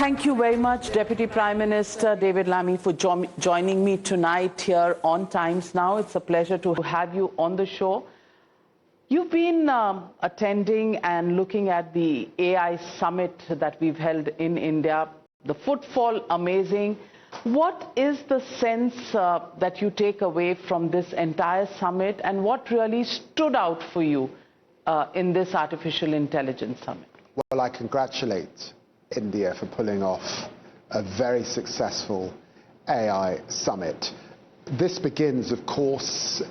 Thank you very much, Deputy Prime Minister David Lammy, for joining me tonight here on Times Now. It's a pleasure to have you on the show. You've been attending and looking at the AI summit that we've held in India. The footfall, amazing. What is the sense that you take away from this entire summit, and what really stood out for you in this artificial intelligence summit? Well, I congratulate India for pulling off a very successful AI summit. This begins, of course,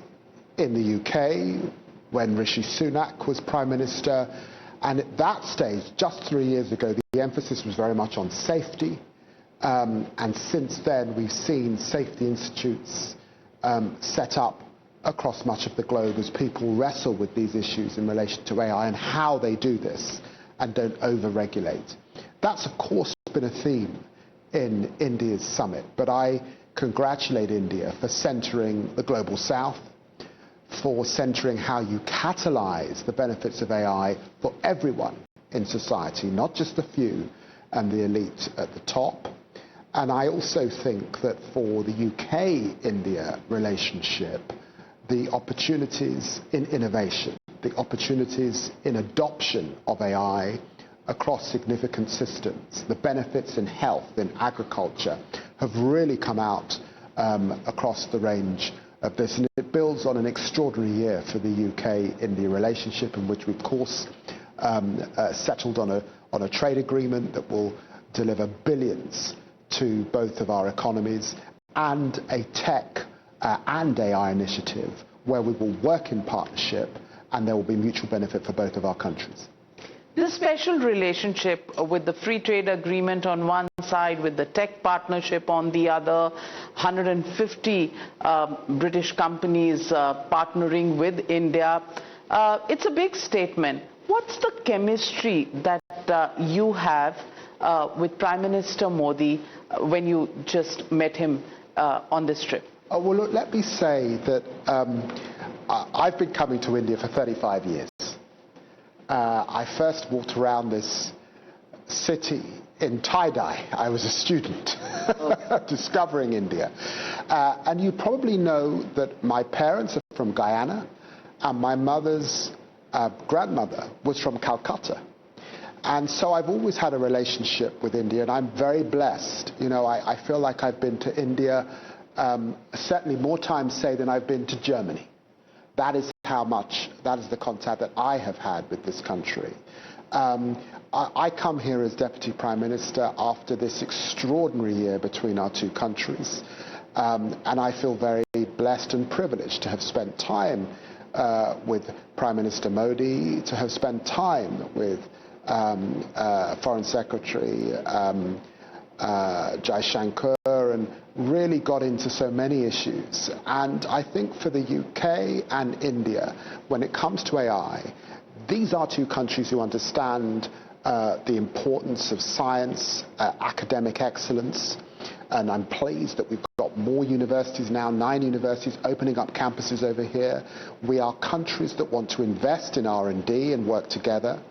in the UK, when Rishi Sunak was Prime Minister, and at that stage, just 3 years ago, the emphasis was very much on safety, and since then we've seen safety institutes set up across much of the globe as people wrestle with these issues in relation to AI and how they do this and don't over-regulate. That's, of course, been a theme in India's summit, but I congratulate India for centering the global south, for centering how you catalyse the benefits of AI for everyone in society, not just the few and the elite at the top. And I also think that for the UK-India relationship, the opportunities in innovation, the opportunities in adoption of AI across significant systems, the benefits in health, in agriculture, have really come out across the range of this. And it builds on an extraordinary year for the UK-India relationship, in which we, of course, settled on a trade agreement that will deliver billions to both of our economies, and a tech and AI initiative where we will work in partnership and there will be mutual benefit for both of our countries. The special relationship with the free trade agreement on one side, with the tech partnership on the other, 150 British companies partnering with India. It's a big statement. What's the chemistry that you have with Prime Minister Modi when you just met him on this trip? Well, look, let me say that I've been coming to India for 35 years. I first walked around this city in tie-dye. I was a student discovering India. And you probably know that my parents are from Guyana, and my mother's grandmother was from Calcutta. And so I've always had a relationship with India, and I'm very blessed. You know, I feel like I've been to India certainly more times, say, than I've been to Germany. That is the contact that I have had with this country. I come here as Deputy Prime Minister after this extraordinary year between our two countries, and I feel very blessed and privileged to have spent time with Prime Minister Modi, to have spent time with Foreign Secretary Jai Shankar, and really got into so many issues. And I think for the UK and India, when it comes to AI, these are two countries who understand the importance of science, academic excellence, and I'm pleased that we've got more universities now, 9 universities opening up campuses over here. We are countries that want to invest in R&D and work together.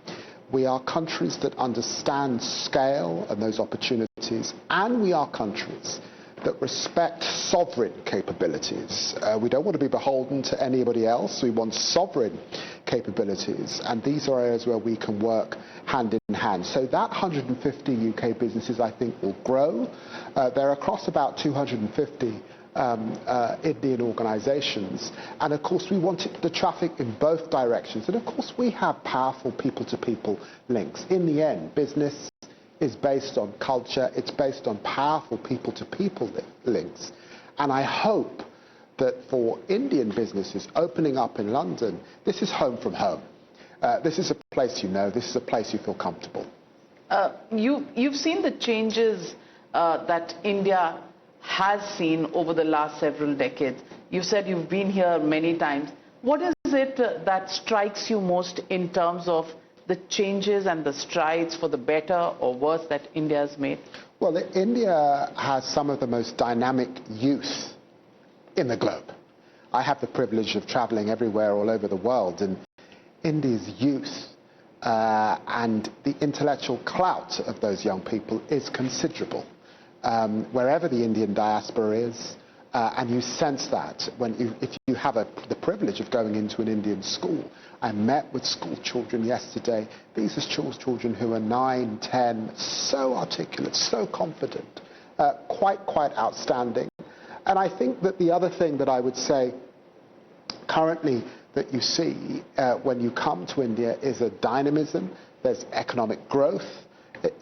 We are countries that understand scale and those opportunities, and we are countries that respect sovereign capabilities. We don't want to be beholden to anybody else. We want sovereign capabilities, and these are areas where we can work hand in hand. So that 150 UK businesses, I think, will grow. They're across about 250 Indian organisations, and of course we want the traffic in both directions, and of course we have powerful people-to-people links. In the end, business is based on culture, it's based on powerful people-to-people links, and I hope that for Indian businesses opening up in London, this is home from home. This is a place you know, this is a place you feel comfortable. You've seen the changes that India has seen over the last several decades. You said you've been here many times. What is it that strikes you most in terms of the changes and the strides for the better or worse that India has made? Well, India has some of the most dynamic youth in the globe. I have the privilege of traveling everywhere all over the world, and India's youth and the intellectual clout of those young people is considerable. Wherever the Indian diaspora is, and you sense that if you have the privilege of going into an Indian school. I met with school children yesterday. These are school children who are 9, 10, so articulate, so confident, quite outstanding. And I think that the other thing that I would say currently that you see when you come to India is a dynamism. There's economic growth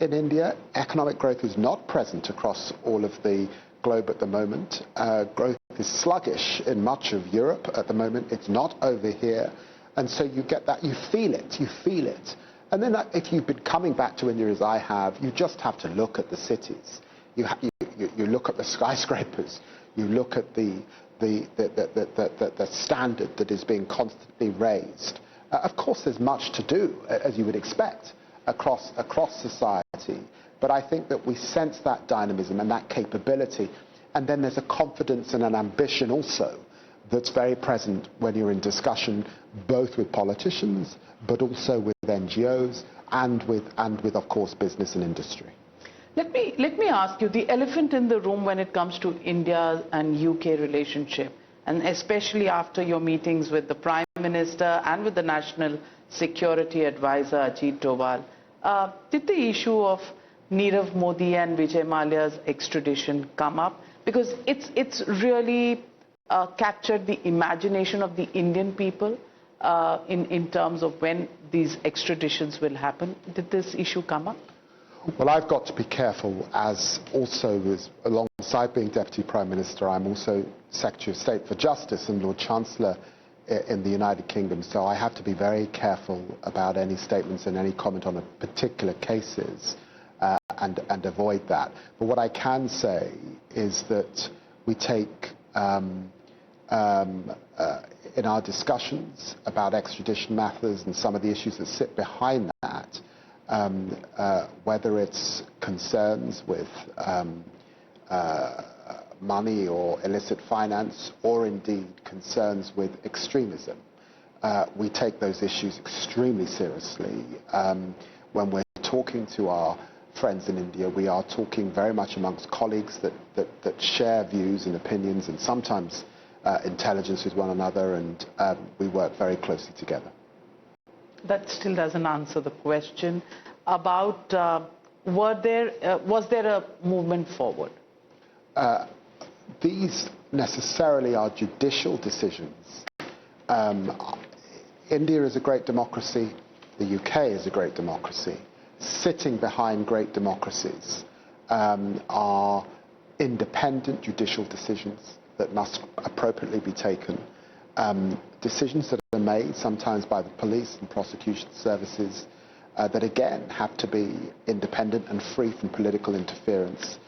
in India. Economic growth is not present across all of the globe at the moment. Growth is sluggish in much of Europe at the moment. It's not over here. And so you get that, you feel it. And then if you've been coming back to India as I have, you just have to look at the cities. You look at the skyscrapers. You look at the standard that is being constantly raised. Of course, there's much to do, as you would expect, across society. But I think that we sense that dynamism and that capability. And then there's a confidence and an ambition also that's very present when you're in discussion, both with politicians, but also with NGOs and with, of course, business and industry. Let me ask you, the elephant in the room when it comes to India and UK relationship, and especially after your meetings with the Prime Minister and with the National Security Advisor, Ajit Doval, did the issue of Nirav Modi and Vijay Mallya's extradition come up? Because it's really captured the imagination of the Indian people in terms of when these extraditions will happen. Did this issue come up? Well, I've got to be careful, as alongside being Deputy Prime Minister, I'm also Secretary of State for Justice and Lord Chancellor in the United Kingdom, so I have to be very careful about any statements and any comment on particular cases and avoid that. But what I can say is that we take, in our discussions about extradition matters and some of the issues that sit behind that, whether it's concerns with money or illicit finance, or indeed concerns with extremism, we take those issues extremely seriously. When we're talking to our friends in India, we are talking very much amongst colleagues that share views and opinions and sometimes intelligence with one another, and we work very closely together. That still doesn't answer the question about was there a movement forward? These necessarily are judicial decisions. India is a great democracy. The UK is a great democracy. Sitting behind great democracies are independent judicial decisions that must appropriately be taken. Decisions that are made sometimes by the police and prosecution services that again have to be independent and free from political interference.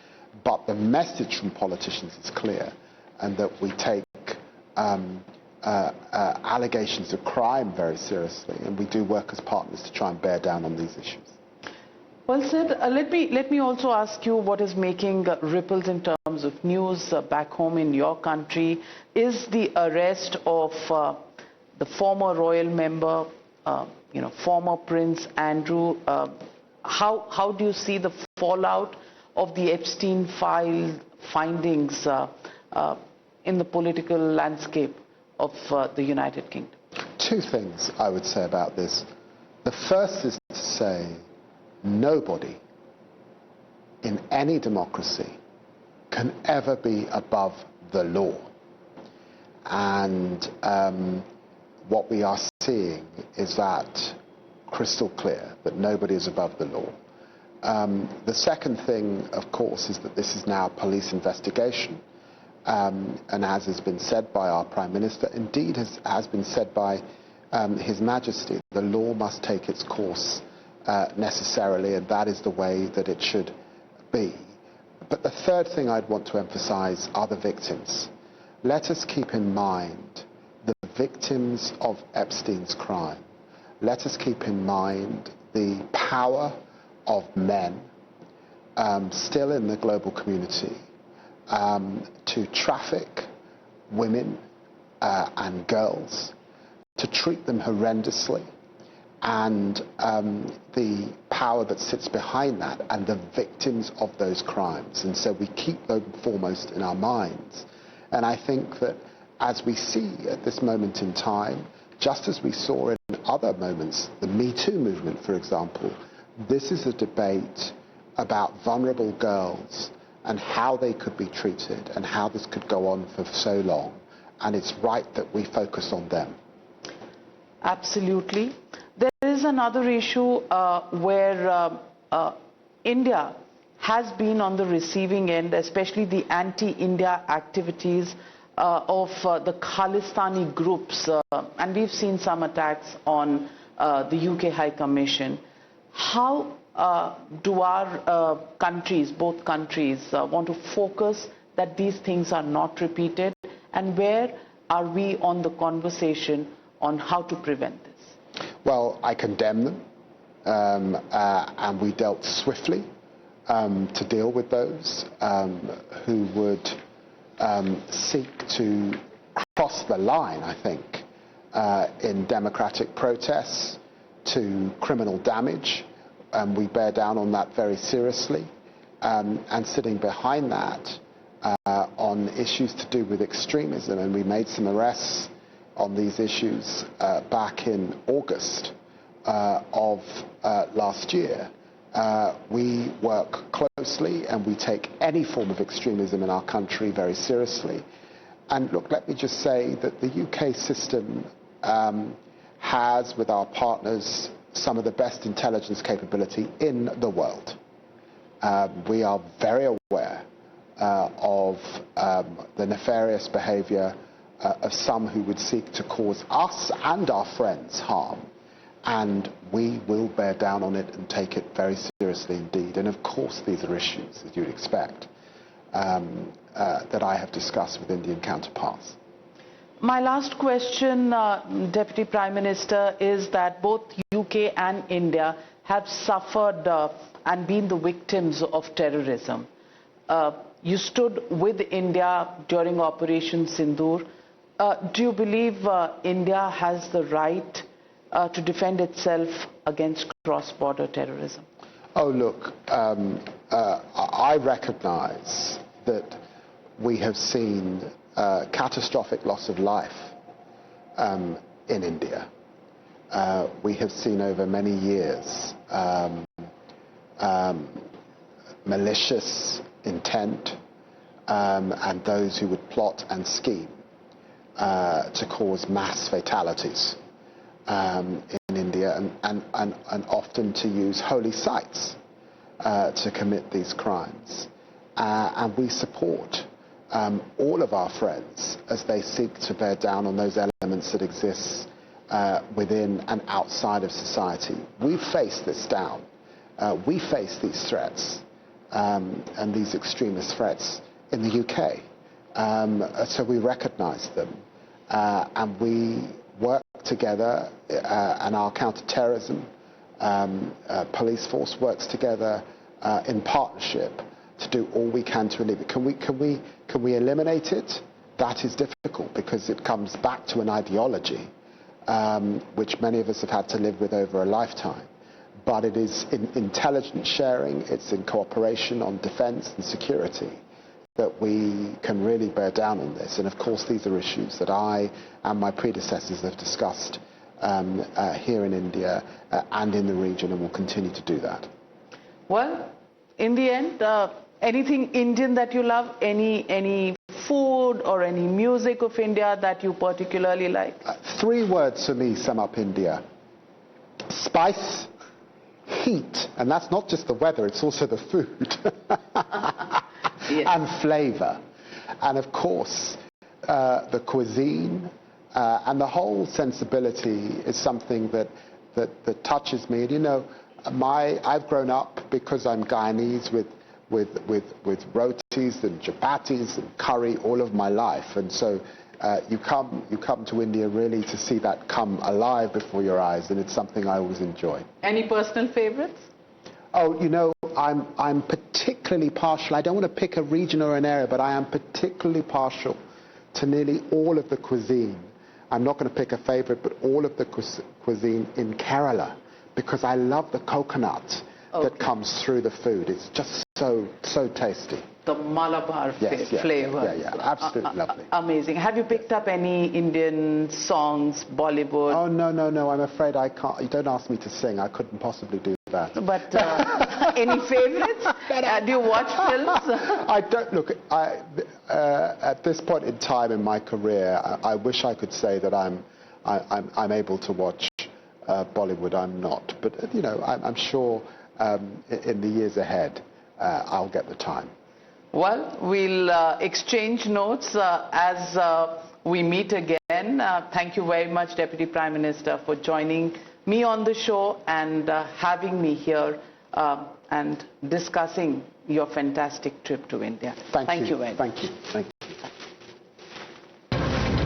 But the message from politicians is clear, and that we take allegations of crime very seriously, and we do work as partners to try and bear down on these issues. Well said. Let me also ask you what is making ripples in terms of news back home in your country. Is the arrest of the former royal member, former Prince Andrew, how do you see the fallout of the Epstein findings in the political landscape of the United Kingdom? Two things I would say about this. The first is to say nobody in any democracy can ever be above the law. And what we are seeing is that crystal clear, that nobody is above the law. The second thing, of course, is that this is now a police investigation. And as has been said by our Prime Minister, indeed has been said by His Majesty, the law must take its course necessarily, and that is the way that it should be. But the third thing I'd want to emphasize are the victims. Let us keep in mind the victims of Epstein's crime. Let us keep in mind the power of men still in the global community to traffic women and girls, to treat them horrendously, and the power that sits behind that and the victims of those crimes. And so we keep them foremost in our minds. And I think that as we see at this moment in time, just as we saw in other moments, the Me Too movement, for example, this is a debate about vulnerable girls and how they could be treated and how this could go on for so long. And it's right that we focus on them. Absolutely. There is another issue where India has been on the receiving end, especially the anti-India activities of the Khalistani groups. And we've seen some attacks on the UK High Commission. How do our countries, both countries, want to focus that these things are not repeated? And where are we on the conversation on how to prevent this? Well, I condemn them, and we dealt swiftly to deal with those who would seek to cross the line, I think, in democratic protests to criminal damage. We bear down on that very seriously. And sitting behind that on issues to do with extremism, and we made some arrests on these issues back in August of last year. We work closely and we take any form of extremism in our country very seriously. And look, let me just say that the UK system has, with our partners, some of the best intelligence capability in the world. We are very aware of the nefarious behavior of some who would seek to cause us and our friends harm. And we will bear down on it and take it very seriously indeed. And of course these are issues, as you'd expect, that I have discussed with Indian counterparts. My last question, Deputy Prime Minister, is that both UK and India have suffered and been the victims of terrorism. You stood with India during Operation Sindoor. Do you believe India has the right to defend itself against cross-border terrorism? Oh, look, I recognize that we have seen catastrophic loss of life in India. We have seen over many years malicious intent and those who would plot and scheme to cause mass fatalities in India and often to use holy sites to commit these crimes. And we support all of our friends as they seek to bear down on those elements that exist within and outside of society. We face this down. We face these threats and these extremist threats in the UK. So we recognize them and we work together, and our counter-terrorism police force works together in partnership to do all we can to eliminate it. Can we eliminate it? That is difficult because it comes back to an ideology which many of us have had to live with over a lifetime. But it is in intelligence sharing, it's in cooperation on defense and security that we can really bear down on this. And of course these are issues that I and my predecessors have discussed here in India and in the region, and will continue to do that. Well, in the end, anything Indian that you love, any food or any music of India that you particularly like? 3 words for me sum up India: spice, heat, and that's not just the weather, it's also the food. Yes. And flavor. And of course, the cuisine and the whole sensibility is something that touches me. And you know, I've grown up, because I'm Guyanese, with rotis and chapatis and curry all of my life. And so you come to India really to see that come alive before your eyes, and it's something I always enjoy. Any personal favorites? Oh, you know, I'm particularly partial. I don't want to pick a region or an area, but I am particularly partial to nearly all of the cuisine I'm not going to pick a favorite, but all of the cuisine in Kerala, because I love the coconut that comes through the food. It's just so tasty. The Malabar flavor. Yeah, absolutely lovely. Amazing. Have you picked up any Indian songs, Bollywood? Oh, no, I'm afraid I can't. You don't ask me to sing. I couldn't possibly do that. But any favorites? Do you watch films? I don't. Look, at this point in time in my career, I wish I could say that I'm able to watch Bollywood. I'm not. But, you know, I'm sure in the years ahead, I'll get the time. Well, we'll exchange notes as we meet again. Thank you very much, Deputy Prime Minister, for joining me on the show and having me here and discussing your fantastic trip to India. Thank you very much. Thank you.